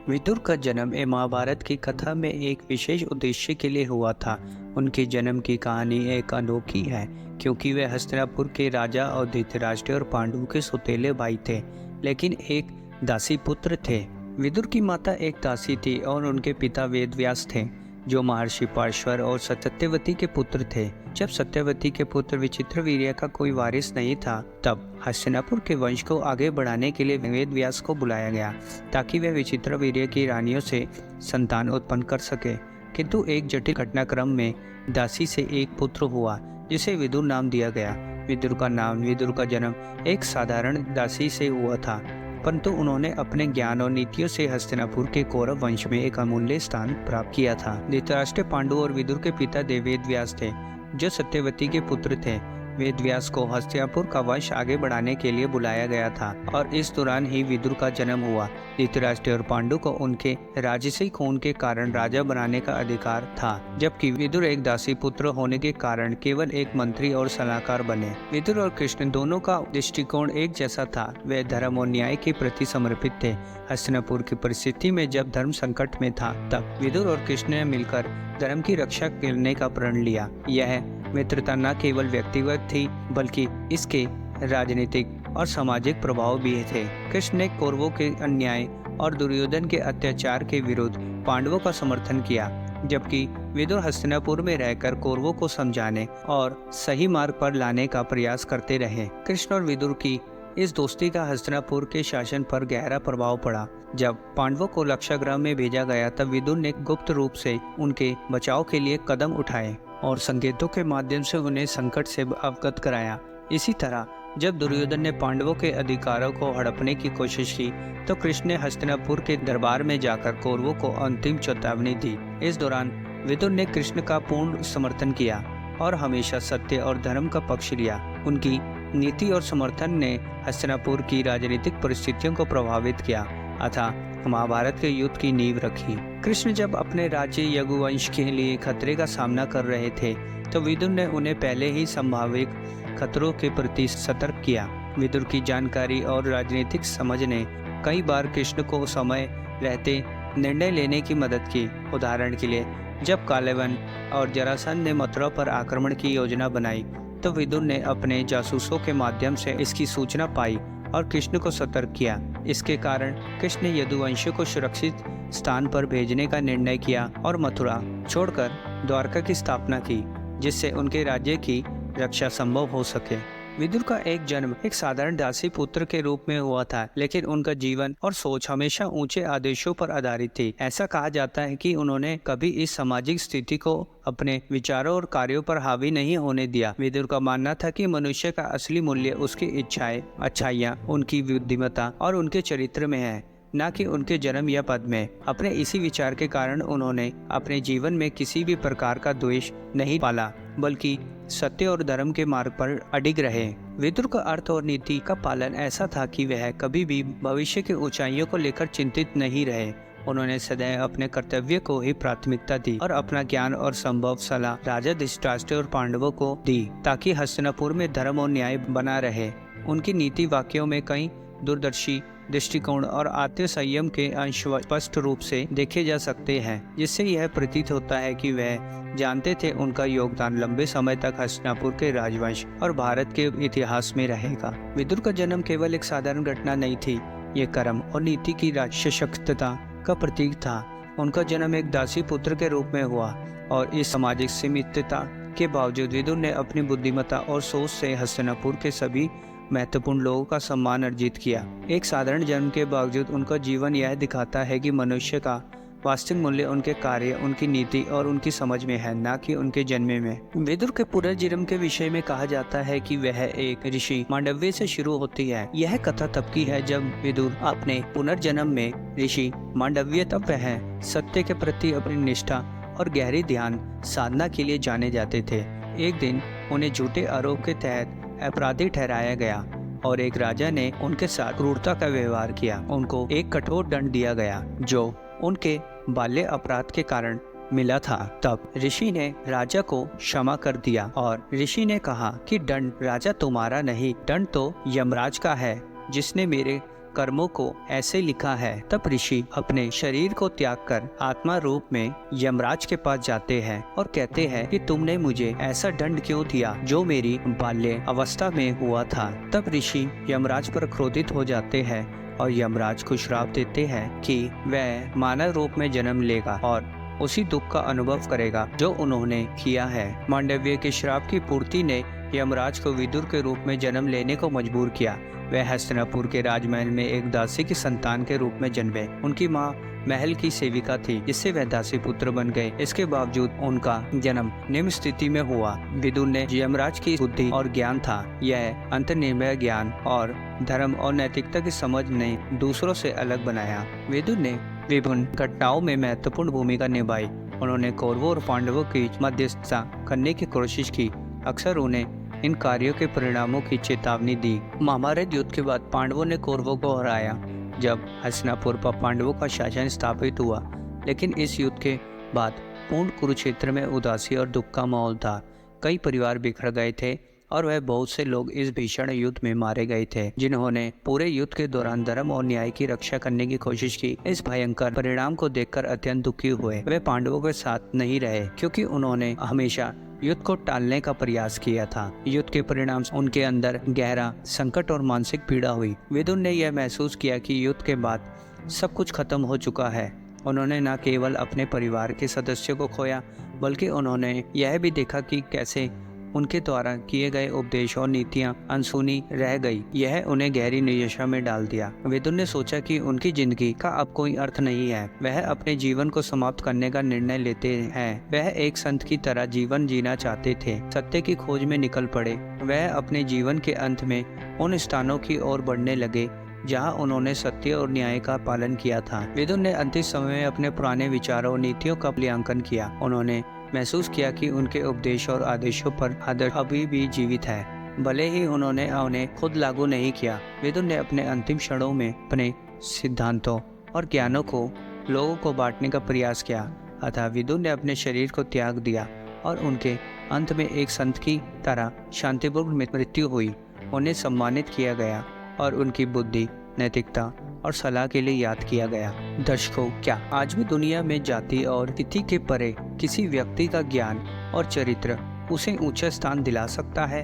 विदुर का जन्म महाभारत की कथा में एक विशेष उद्देश्य के लिए हुआ था। उनके जन्म की कहानी एक अनोखी है क्योंकि वे हस्तिनापुर के राजा और धृतराष्ट्र और पांडवों के सौतेले भाई थे, लेकिन एक दासी पुत्र थे। विदुर की माता एक दासी थी और उनके पिता वेदव्यास थे, जो महर्षि पार्श्वर और सत्यवती के पुत्र थे। जब सत्यवती के पुत्र विचित्रवीर्य का कोई वारिस नहीं था, तब हस्तिनापुर के वंश को आगे बढ़ाने के लिए वेदव्यास को बुलाया गया ताकि वे विचित्रवीर्य की रानियों से संतान उत्पन्न कर सके। किंतु एक जटिल घटनाक्रम में दासी से एक पुत्र हुआ जिसे विदुर नाम दिया गया। विदुर का जन्म एक साधारण दासी से हुआ था, परंतु उन्होंने अपने ज्ञान और नीतियों से हस्तिनापुर के कौरव वंश में एक अमूल्य स्थान प्राप्त किया था। धृतराष्ट्र, पांडु और विदुर के पिता वेदव्यास थे, जो सत्यवती के पुत्र थे। वेदव्यास को हस्तिनापुर का वंश आगे बढ़ाने के लिए बुलाया गया था और इस दौरान ही विदुर का जन्म हुआ। धृतराष्ट्र और पांडु को उनके राजसी खून के कारण राजा बनाने का अधिकार था, जबकि विदुर एक दासी पुत्र होने के कारण केवल एक मंत्री और सलाहकार बने। विदुर और कृष्ण दोनों का दृष्टिकोण एक जैसा था, वे धर्म और न्याय के प्रति समर्पित थे। हस्तिनापुर की परिस्थिति में जब धर्म संकट में था, तब विदुर और कृष्ण ने मिलकर धर्म की रक्षा करने का प्रण लिया। यह मित्रता न केवल व्यक्तिगत थी, बल्कि इसके राजनीतिक और सामाजिक प्रभाव भी थे। कृष्ण ने कौरवों के अन्याय और दुर्योधन के अत्याचार के विरुद्ध पांडवों का समर्थन किया, जबकि विदुर हस्तिनापुर में रहकर कौरवों को समझाने और सही मार्ग पर लाने का प्रयास करते रहे। कृष्ण और विदुर की इस दोस्ती का हस्तिनापुर के शासन पर गहरा प्रभाव पड़ा। जब पांडवों को लक्षागृह में भेजा गया, तब विदुर ने गुप्त रूप से उनके बचाव के लिए कदम उठाए और संकेतों के माध्यम से उन्हें संकट से अवगत कराया। इसी तरह जब दुर्योधन ने पांडवों के अधिकारों को हड़पने की कोशिश की, तो कृष्ण ने हस्तिनापुर के दरबार में जाकर कौरवों को अंतिम चेतावनी दी। इस दौरान विदुर ने कृष्ण का पूर्ण समर्थन किया और हमेशा सत्य और धर्म का पक्ष लिया। उनकी नीति और समर्थन ने हस्तिनापुर की राजनीतिक परिस्थितियों को प्रभावित किया, अतः महाभारत के युद्ध की नींव रखी। कृष्ण जब अपने राज्य यदुवंश के लिए खतरे का सामना कर रहे थे, तो विदुर ने उन्हें पहले ही संभावित खतरों के प्रति सतर्क किया। विदुर की जानकारी और राजनीतिक समझ ने कई बार कृष्ण को समय रहते निर्णय लेने की मदद की। उदाहरण के लिए, जब कालेवन और जरासंध ने मथुरा पर आक्रमण की योजना बनाई, तो विदुर ने अपने जासूसों के माध्यम से इसकी सूचना पाई और कृष्ण को सतर्क किया। इसके कारण कृष्ण ने यदुवंशियों को सुरक्षित स्थान पर भेजने का निर्णय किया और मथुरा छोड़कर द्वारका की स्थापना की, जिससे उनके राज्य की रक्षा संभव हो सके। विदुर का एक जन्म एक साधारण दासी पुत्र के रूप में हुआ था, लेकिन उनका जीवन और सोच हमेशा ऊंचे आदेशों पर आधारित थी। ऐसा कहा जाता है कि उन्होंने कभी इस सामाजिक स्थिति को अपने विचारों और कार्यों पर हावी नहीं होने दिया। विदुर का मानना था कि मनुष्य का असली मूल्य उसकी इच्छाएं, अच्छाइयाँ, उनकी बुद्धिमत्ता और उनके चरित्र में है, न कि उनके जन्म या पद में। अपने इसी विचार के कारण उन्होंने अपने जीवन में किसी भी प्रकार का द्वेष नहीं पाला, बल्कि सत्य और धर्म के मार्ग पर अडिग रहे। विदुर का अर्थ और नीति का पालन ऐसा था कि वह कभी भी भविष्य की ऊंचाइयों को लेकर चिंतित नहीं रहे। उन्होंने सदैव अपने कर्तव्य को ही प्राथमिकता दी और अपना ज्ञान और संभव सलाह राजा धृतराष्ट्र और पांडवों को दी, ताकि हस्तिनापुर में धर्म और न्याय बना रहे। उनकी नीति वाक्यों में कई दूरदर्शी दृष्टिकोण और आत्म संयम के अंश स्पष्ट रूप से देखे जा सकते हैं, जिससे यह प्रतीत होता है कि वह जानते थे उनका योगदान लंबे समय तक हस्तिनापुर के राजवंश और भारत के इतिहास में रहेगा। विदुर का जन्म केवल एक साधारण घटना नहीं थी, ये कर्म और नीति की सशक्तता का प्रतीक था। उनका जन्म एक दासी पुत्र के रूप में हुआ और इस सामाजिक सीमितता के बावजूद विदुर ने अपनी बुद्धिमत्ता और सोच से हस्तिनापुर के सभी महत्वपूर्ण लोगों का सम्मान अर्जित किया। एक साधारण जन्म के बावजूद उनका जीवन यह दिखाता है कि मनुष्य का वास्तविक मूल्य उनके कार्य, उनकी नीति और उनकी समझ में है, न कि उनके जन्म में। विदुर के पुनर्जन्म के विषय में कहा जाता है कि वह एक ऋषि मांडव्य से शुरू होती है। यह कथा तब की है जब विदुर अपने पुनर्जन्म में ऋषि मांडव्य, तब वह सत्य के प्रति अपनी निष्ठा और गहरी ध्यान साधना के लिए जाने जाते थे। एक दिन उन्हें झूठे आरोप के तहत अपराधी ठहराया गया और एक राजा ने उनके साथ क्रूरता का व्यवहार किया। उनको एक कठोर दंड दिया गया, जो उनके बाल्य अपराध के कारण मिला था। तब ऋषि ने राजा को क्षमा कर दिया और ऋषि ने कहा कि दंड राजा तुम्हारा नहीं, दंड तो यमराज का है, जिसने मेरे कर्मों को ऐसे लिखा है। तब ऋषि अपने शरीर को त्याग कर आत्मा रूप में यमराज के पास जाते हैं और कहते हैं कि तुमने मुझे ऐसा दंड क्यों दिया जो मेरी बाल्य अवस्था में हुआ था। तब ऋषि यमराज पर क्रोधित हो जाते हैं और यमराज को श्राप देते हैं कि वह मानव रूप में जन्म लेगा और उसी दुख का अनुभव करेगा जो उन्होंने किया है। मांडव्य के श्राप की पूर्ति ने यमराज को विदुर के रूप में जन्म लेने को मजबूर किया। वह हस्तिनापुर के राजमहल में एक दासी की संतान के रूप में जन्मे। उनकी माँ महल की सेविका थी, जिससे वह दासी पुत्र बन गए। इसके बावजूद उनका जन्म निम्न स्थिति में हुआ। विदुर ने यमराज की बुद्धि और ज्ञान था। यह अंतर्निर्भय ज्ञान और धर्म और नैतिकता की समझ ने दूसरों से अलग बनाया। विदुर ने विभिन्न घटनाओं में महत्वपूर्ण भूमिका निभाई। उन्होंने कौरवों और पांडवों की मध्यस्थता करने की कोशिश की। अक्सर उन्हें इन कार्यों के परिणामों की चेतावनी दी। महाभारत युद्ध के बाद पांडवों ने कौरवों को हराया जब हस्तिनापुर पर पांडवों का शासन स्थापित हुआ। लेकिन इस युद्ध के बाद पूर्ण कुरुक्षेत्र में उदासी और दुख का माहौल था। कई परिवार बिखर गए थे और वह बहुत से लोग इस भीषण युद्ध में मारे गए थे, जिन्होंने पूरे युद्ध के दौरान धर्म और न्याय की रक्षा करने की कोशिश की। इस भयंकर परिणाम को देखकर अत्यंत दुखी हुए। वे पांडवों के साथ नहीं रहे क्योंकि उन्होंने हमेशा युद्ध को टालने का प्रयास किया था। युद्ध के परिणाम उनके अंदर गहरा संकट और मानसिक पीड़ा हुई। विदुर ने यह महसूस किया कि युद्ध के बाद सब कुछ खत्म हो चुका है। उन्होंने न केवल अपने परिवार के सदस्यों को खोया, बल्कि उन्होंने यह भी देखा कि कैसे उनके द्वारा किए गए उपदेश और नीतियां अनसुनी रह गई। यह उन्हें गहरी निराशा में डाल दिया। विदुर ने सोचा कि उनकी जिंदगी का अब कोई अर्थ नहीं है। वह अपने जीवन को समाप्त करने का निर्णय लेते हैं। वह एक संत की तरह जीवन जीना चाहते थे, सत्य की खोज में निकल पड़े। वह अपने जीवन के अंत में उन स्थानों की ओर बढ़ने लगे जहां उन्होंने सत्य और न्याय का पालन किया था। विदुर ने अंतिम समय में अपने पुराने विचारों और नीतियों का मूल्यांकन किया। उन्होंने महसूस किया कि उनके उपदेश और आदेशों पर आदर अभी भी जीवित है, भले ही उन्होंने उन्हें खुद लागू नहीं किया। विदुर ने अपने अंतिम क्षणों में अपने सिद्धांतों और ज्ञानों को लोगों को बांटने का प्रयास किया। अतः विदुर ने अपने शरीर को त्याग दिया और उनके अंत में एक संत की तरह शांतिपूर्ण मृत्यु हुई। उन्हें सम्मानित किया गया और उनकी बुद्धि, नैतिकता और सलाह के लिए याद किया गया। दर्शकों, क्या आज भी दुनिया में जाति और तिथि के परे किसी व्यक्ति का ज्ञान और चरित्र उसे ऊंचा स्थान दिला सकता है?